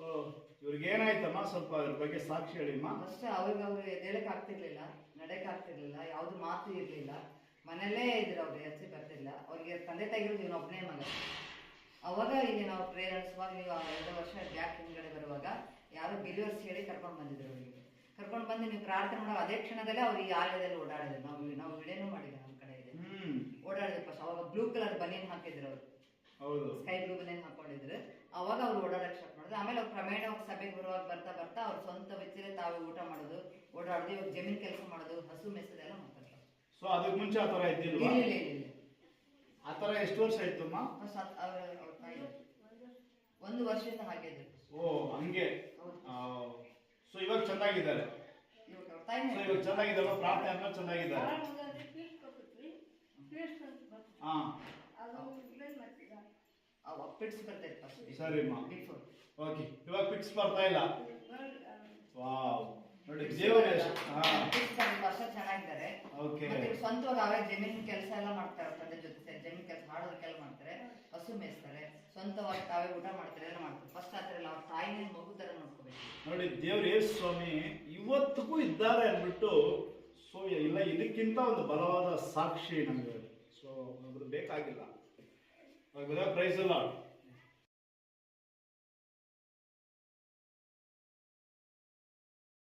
So ಇವ್ರಿಗೆ ಏನಾಯ್ತಮ್ಮ, ಸ್ವಲ್ಪ ಅದ್ರ ಬಗ್ಗೆ ಸಾಕ್ಷಿ ಹೇಳಿಮ್ಮ. ಫಸ್ಟ್ ಅವ್ರಿಗೆ ಎದ್ದೇಳಕ್ ಆಗ್ತಿರ್ಲಿಲ್ಲ, ನಡೆಯಕ್ ಆಗ್ತಿರ್ಲಿಲ್ಲ, ಯಾವ್ದು ಮಾತು ಇರ್ಲಿಲ್ಲ, ಮನೆಯಲ್ಲೇ ಇದ್ರು. ಅವ್ರು ಹೆಚ್ಚು ಬರ್ತಿಲ್ಲ. ಅವ್ರಿಗೆ ತಂದೆ ತಾಯಿಗಳು ಇವನೊಬ್ಬನೇ ಮಗ. ಅವಾಗ ಇಲ್ಲಿ ನಾವು ಪ್ರೇಯರ್ ನಡೆಸುವಾಗ, ನೀವು 2 ವರ್ಷ ಬ್ಯಾಕ್ ಹಿಂದ್ಗಡೆ ಬರುವಾಗ ಯಾರೋ ಬಿಲಿವರ್ಸ್ ಹೇಳಿ ಕರ್ಕೊಂಡು ಬಂದಿದ್ರು. ಅವರಿಗೆ ಕರ್ಕೊಂಡು ಬಂದು ನೀವು ಪ್ರಾರ್ಥನೆ ಮಾಡೋ ಅದೇ ಕ್ಷಣದಲ್ಲೇ ಅವ್ರು ಈ ಆಲಯದಲ್ಲಿ ಓಡಾಡಿದ್ರು. ನಾವು ವಿಡಿಯೋನು ಮಾಡಿದ್ವಿ, ನಮ್ಮ ಕಡೆ ಇದೆ, ಓಡಾಡಿದ್ರು. ಫಸ್ಟ್ ಅವಾಗ ಬ್ಲೂ ಕಲರ್ ಬನಿಯನ್ ಹಾಕಿದ್ರು ಅವರು, ಹೌದು, ಸ್ಕೈ ಬ್ಲೂ ಬನಿಯನ್ ಹಾಕೊಂಡಿದ್ರು. ಅವಾಗ ಅವ್ರು ಓಡಾಡಕ್ ಸ್ಟಾರ್ಟ್ ಮಾಡಿದ್ರು. ಆಮೇಲೆ ಅವ್ರು ಕ್ರಮೇಣ ಸಭೆಗೆ ಬರುವಾಗ ಬರ್ತಾ ಬರ್ತಾ ಅವ್ರು ಸ್ವಂತ ವೆಚ್ಚದಲ್ಲಿ ತಾವೇ ಊಟ ಮಾಡೋದು, ಓಡಾಡೋದು, ಇವಾಗ ಜಮೀನ್ ಕೆಲಸ ಮಾಡೋದು, ಹಸು ಮೇಸದೆಲ್ಲ ಮಾಡ್ತಾರೆ. ಸೊ ಅದಕ್ಕೆ ಮುಂಚೆ ಆ ತರ ಇದ್ದಿಲ್ವಾ? ಇಲ್ಲ. ಆ ತರ ಎಷ್ಟು ವರ್ಷ ಆಯ್ತಮ್ಮ? ಒಂದು ವರ್ಷದಿಂದ ಹಾಗೆ ಇದ್ರು. ಓ ಹಂಗೆ. ಸೊ ಇವಾಗ ಚೆನ್ನಾಗಿದ್ದಾರೆ. ಇವಾಗ ಚೆನ್ನಾಗಿದ್ದಾರ, ಪ್ರಾರ್ಥನೆ ಅನ್ನೋ ಚೆನ್ನಾಗಿದ್ದಾರೆ. ಹಾ, ಪಿಟ್ಸ್ ಬರ್ತೈತೆ ಫಸ್ಟ್. ಸರಿಮ್ಮ, ಓಕೆ. ಇವಾಗ ಪಿಟ್ಸ್ ಬರ್ತಾ ಇಲ್ಲ. ವಾವ್, ನೋಡಿ ದೇವರೇ. ವರ್ಷ ಚೆನ್ನಾಗಿದ್ದಾರೆ. ಸ್ವಂತವಾಗಿ ಅವೇ ಜಮೀನ್ ಕೆಲಸ ಎಲ್ಲ ಮಾಡ್ತಾರೆ. ತಂದೆ ಜೊತೆ ಜಮೀನ್ ಕೆಲಸ ಮಾಡೋದ್ರ ಕೆಲಸ ಮಾಡ್ತಾರೆ, ಹಸು ಮೇಯಿಸ್ತಾರೆ, ಸ್ವಂತವಾಗಿ ತಾವೇ ಊಟ ಮಾಡ್ತಾರೆ, ಎಲ್ಲ ಮಾಡ್ತಾರೆ. ಫಸ್ಟ್ ಆತರ ಇಲ್ಲ, ಅವ್ರ ತಾಯಿನೇ ಮಗು ತರ ನೋಡ್ಕೋಬೇಕು. ನೋಡಿ ದೇವ್ರ ಯೇಸು ಸ್ವಾಮಿ ಇವತ್ತಿಗೂ ಇದ್ದಾರೆ ಅಂದ್ಬಿಟ್ಟು, ಸೊ ಇಲ್ಲ ಇದಕ್ಕಿಂತ ಒಂದು ಬಲವಾದ ಸಾಕ್ಷಿ ನಮಗೆ. ಸೊ ಒಬ್ರು ಬೇಕಾಗಿಲ್ಲ. ಪ್ರೈಸ್ ಅಲ್ಲ.